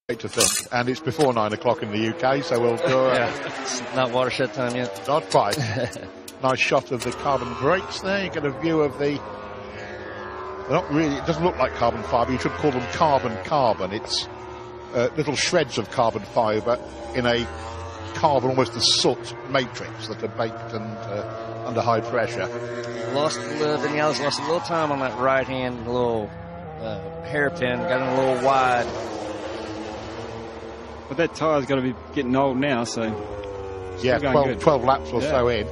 To think, and it's before 9 o'clock in the UK, so we'll go. It's not watershed time yet. Not quite. Nice shot of the carbon brakes there. You get a view of the. They're not really. It doesn't look like carbon fibre. You should call them carbon. It's little shreds of carbon fibre in a carbon, almost a soot matrix that are baked and under high pressure. Vinales lost a little time on that right hand, little hairpin, got him a little wide. But that tyre's got to be getting old now, so... Yeah, 12 laps or so in.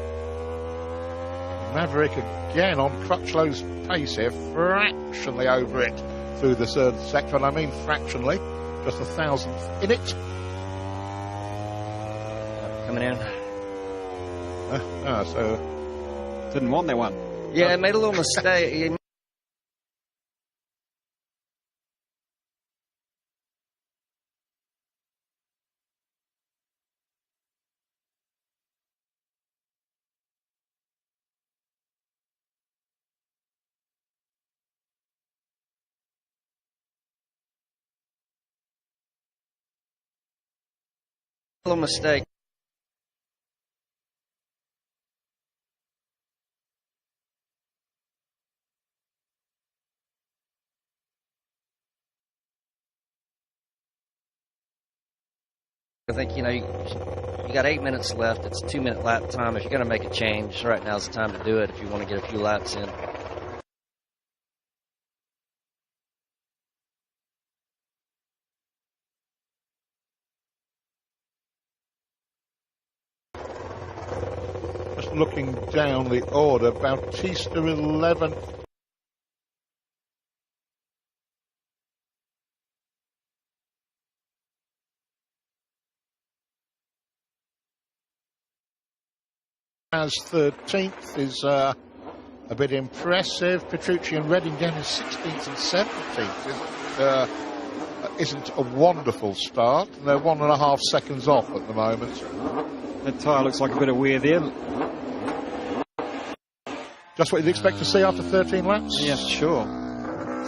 Maverick again on Crutchlow's pace here, fractionally over it through the third sector, and I mean fractionally, just 1,000th in it. Coming in. So... Didn't want that one. Yeah, made a little mistake. Little mistake. I think, you got 8 minutes left. It's a 2-minute lap time. If you're going to make a change, right now's the time to do it if you want to get a few laps in. Just looking down the order, Bautista 11th. As 13th is a bit impressive. Petrucci and Redding down as 16th and 17th. Isn't a wonderful start. They're 1.5 seconds off at the moment. That tyre looks like a bit of wear there. Just what you'd expect to see after 13 laps? Yeah, sure.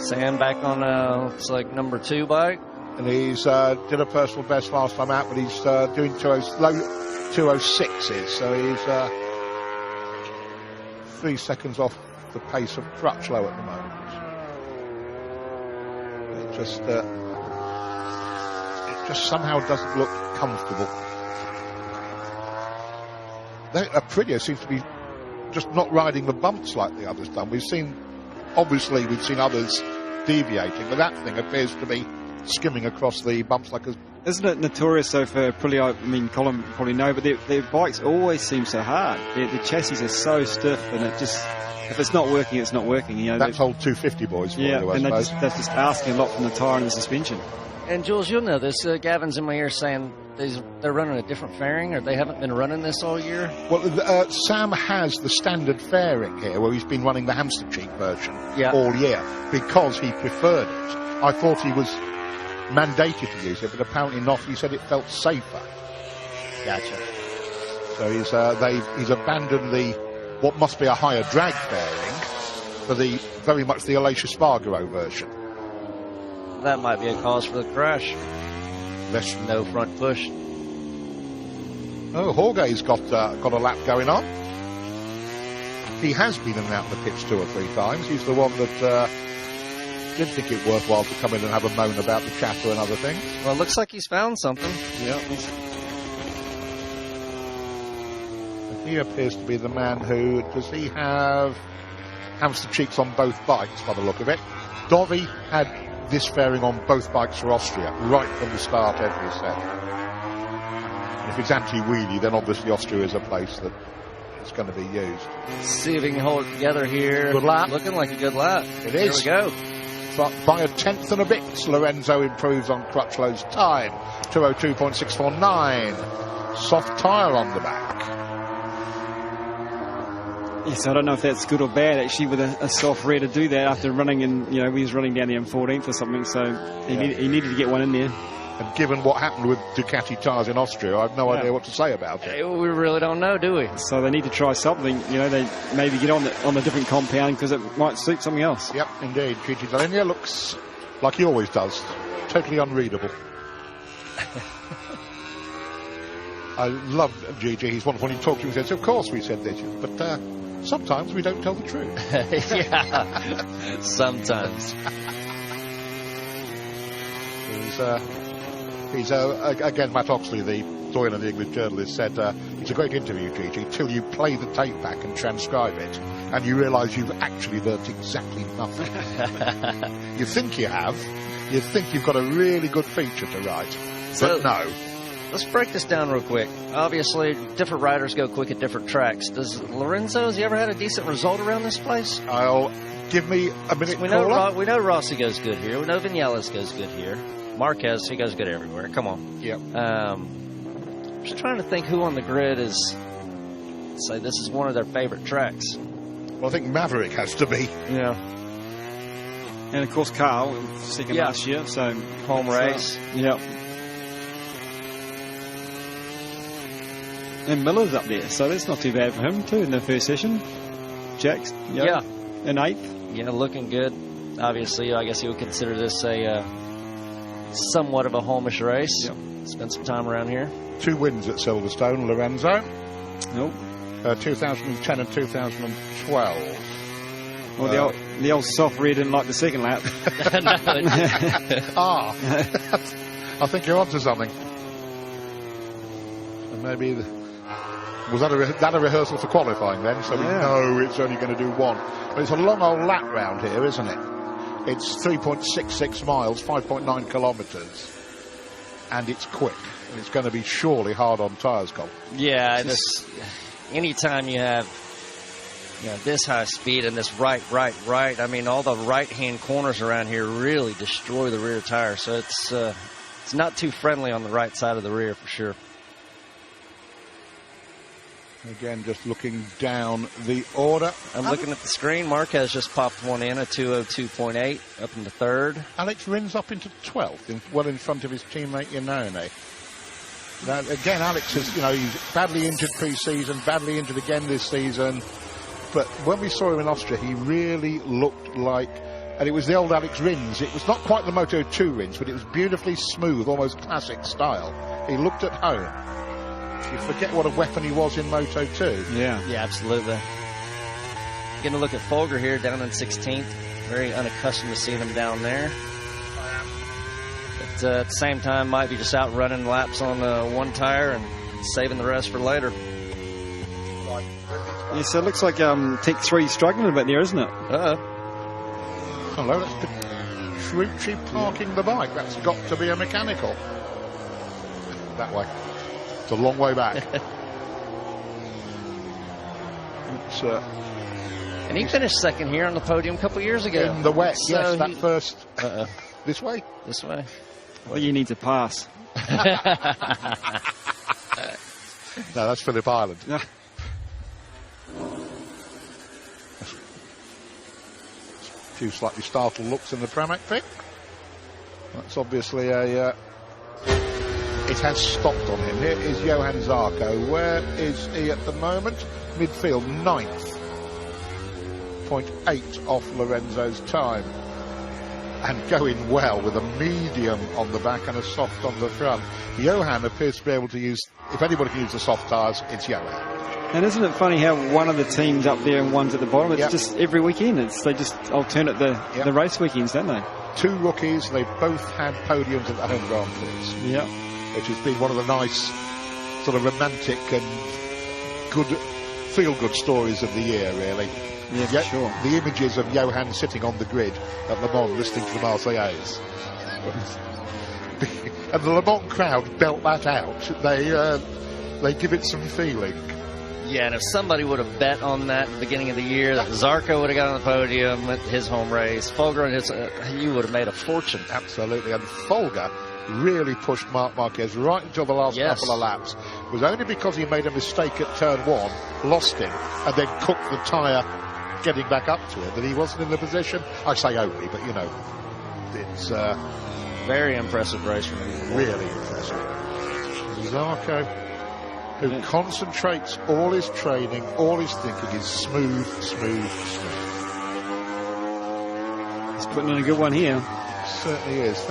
Sam back on, it's like number 2 bike. And he's did a personal best last time out, but he's doing low 206s, so he's 3 seconds off the pace of Crutchlow at the moment. It just somehow doesn't look comfortable. Aprilia seems to be just not riding the bumps like the others done. We've seen others deviating, but that thing appears to be skimming across the bumps like a... Isn't it notorious, though, for Aprilia? I mean, Colin probably know, but their bikes always seem so hard. The chassis are so stiff, and it just... If it's not working, it's not working. That's old 250 boys for yeah, you, I and suppose. that's just asking a lot from the tyre and the suspension. And Jules, you'll know this. Gavin's in my ear saying they're running a different fairing, or they haven't been running this all year. Well, Sam has the standard fairing here, where he's been running the hamster cheek version all year because he preferred it. I thought he was mandated to use it, but apparently not. He said it felt safer. Gotcha. So he's abandoned what must be a higher drag fairing for very much the Alicia Spargaro version. That might be a cause for the crash. No front push. Oh, Jorge's got a lap going on. He has been in and out of the pits 2 or 3 times. He's the one that didn't think it worthwhile to come in and have a moan about the chatter and other things. Well, it looks like he's found something. Yeah. He appears to be the man who... Does he have hamster cheeks on both bikes, by the look of it? Dovi had this fairing on both bikes for Austria, right from the start every set. And if it's anti-wheelie, then obviously Austria is a place that it's going to be used. See if he can hold it together here. Good lap. Looking like a good lap. It is. Here we go. But by a 10th and a bit, Lorenzo improves on Crutchlow's time. 202.649. Soft tyre on the back. Yes, I don't know if that's good or bad, actually, with a soft rear to do that after running in, he was running down the M14th or something, so he needed to get one in there. And given what happened with Ducati tyres in Austria, I have no idea what to say about it. We really don't know, do we? So they need to try something. They maybe get on the different compound because it might suit something else. Yep, indeed. Gigi Dall'Igna looks like he always does. Totally unreadable. I love Gigi. He's wonderful. When he talked to me, he says, of course we said this, but sometimes we don't tell the truth. Yeah, sometimes. He's again, Matt Oxley, the doyen of the English journalist, said it's a great interview, Gigi, till you play the tape back and transcribe it, and you realise you've actually learnt exactly nothing. You think you have. You think you've got a really good feature to write, but no. Let's break this down real quick. Obviously, different riders go quick at different tracks. Does Lorenzo, has he ever had a decent result around this place? Give me a minute. We know Rossi goes good here. We know Vinales goes good here. Marquez, he goes good everywhere. Come on. Yep. Just trying to think who on the grid is, say this is one of their favorite tracks. Well, I think Maverick has to be. Yeah. And of course, Carl, second last year, so home race. Yep. And Miller's up there, so that's not too bad for him too in the first session. Jack's in 8th. Yeah, looking good. Obviously, I guess you would consider this a somewhat of a homish race. Yep. Spent some time around here. 2 wins at Silverstone, Lorenzo. Nope. 2010 and 2012. Well, the old soft rear didn't like the second lap. I think you're onto something. And maybe was that a rehearsal for qualifying then? So we know it's only going to do 1. But it's a long old lap round here, isn't it? It's 3.66 miles, 5.9 kilometres, and it's quick. And it's going to be surely hard on tyres, Cole. Yeah, anytime you have this high speed and this right, I mean, all the right-hand corners around here really destroy the rear tire. So it's not too friendly on the right side of the rear for sure. Again, just looking down the order. I'm looking at the screen. Marc has just popped one in, a 202.8, up into 3rd. Alex Rins up into 12th, well in front of his teammate Iannone. Now, again, Alex is, he's badly injured pre-season, badly injured again this season. But when we saw him in Austria, he really looked like, and it was the old Alex Rins. It was not quite the Moto2 Rins, but it was beautifully smooth, almost classic style. He looked at home. You forget what a weapon he was in Moto2. Yeah, absolutely. Getting a look at Folger here, down in 16th. Very unaccustomed to seeing him down there. But at the same time, might be just out running laps on one tire and saving the rest for later. Yeah, so it looks like Tech 3's struggling a bit there, isn't it? Hello, that's Petrucci parking the bike. That's got to be a mechanical. That way. It's a long way back. And he finished 2nd here on the podium a couple years ago. In the wet, so yes, that first. This way? This way. Well, you need to pass. No, that's Phillip Island. Yeah. A few slightly startled looks in the Pramac pick. That's obviously a... it has stopped on him. Here is Johan Zarco. Where is he at the moment? Midfield, 9th. 0.8 off Lorenzo's time. And going well with a medium on the back and a soft on the front. Johan appears to be able to use, if anybody can use the soft tyres, it's Johan. And isn't it funny how one of the teams up there and one's at the bottom? It's just every weekend. They just alternate the race weekends, don't they? 2 rookies. They've both had podiums at the home Grand Prix. Yeah. Which has been one of the nice, sort of romantic and good, feel-good stories of the year, really. Yeah, sure. The images of Johan sitting on the grid at Le Mans listening to the Marseillaise. And the Le Mans crowd belt that out. They give it some feeling. Yeah, and if somebody would have bet on that at the beginning of the year, that Zarco would have got on the podium at his home race, Folger and his, you would have made a fortune. Absolutely, and Folger really pushed Marc Marquez right until the last couple of laps. It was only because he made a mistake at turn 1, lost him, and then cooked the tyre getting back up to it, that he wasn't in the position. I say only, but it's very impressive race from him. Really impressive. Zarco, who concentrates all his training, all his thinking is smooth. He's putting in a good one here. certainly is.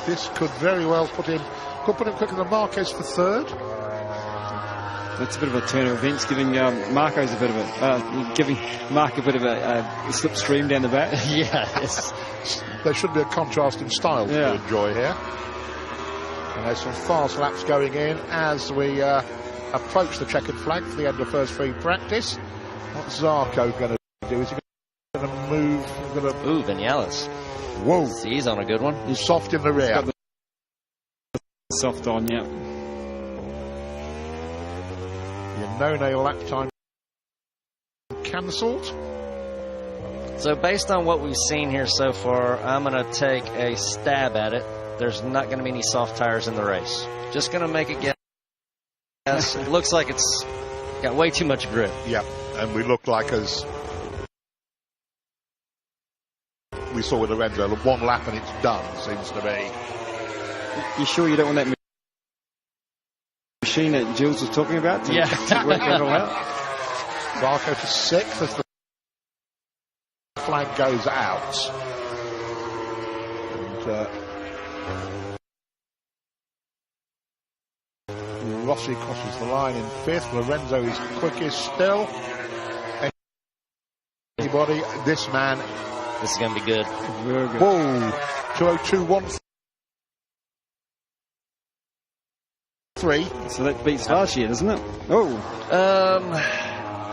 This could very well put him quicker than Marquez for third. That's a bit of a turn of events, giving Marco's a bit of giving Marc a bit of a slipstream down the back. Yeah, there should be a contrast in style to enjoy here. And there's some fast laps going in as we approach the checkered flag for the end of first free practice. What's Zarco going to do? Is he going to move? Ooh, Vinales. Whoa. He's on a good one. He's soft in the rear. Got the soft on, yeah. Your no-nail lap time cancelled. So based on what we've seen here so far, I'm going to take a stab at it. There's not going to be any soft tires in the race. Just going to make a guess. It looks like it's got way too much grip. Yeah, and we look like as we saw with Lorenzo, one lap and it's done, seems to be. You sure you don't want that machine that Jules was talking about to work that all out? Zarco to 6th as the flag goes out. And Rossi crosses the line in 5th. Lorenzo is quickest still. Anybody? This man. This is going to be good. Very good. Whoa. 2:02.13. So that beats last year, doesn't it? Oh.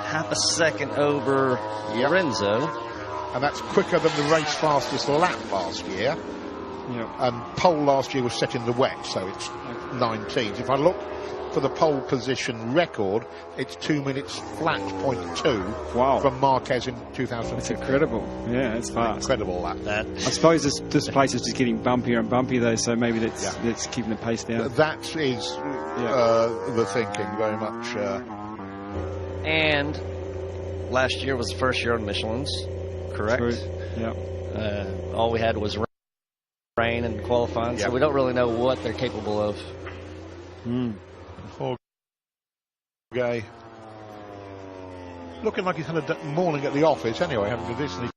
Half a second over Lorenzo. And that's quicker than the race fastest lap last year. Yep. And pole last year was set in the wet, so it's 19th. If I look for the pole position record, it's 2 minutes flat, 0.2 from Marquez in 2015. That's incredible. Yeah, that's fast. Incredible that. I suppose this place is just getting bumpier and bumpier though, so maybe that's keeping the pace down. That is the thinking very much. And last year was the first year on Michelin's, correct? True. Yeah. All we had was rain and qualifying, so we don't really know what they're capable of. Okay. Looking like he's had a morning at the office anyway, having to do this. And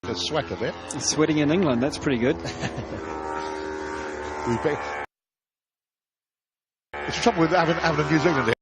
he's sweat a bit. He's sweating in England, that's pretty good. It's the trouble with having a New Zealand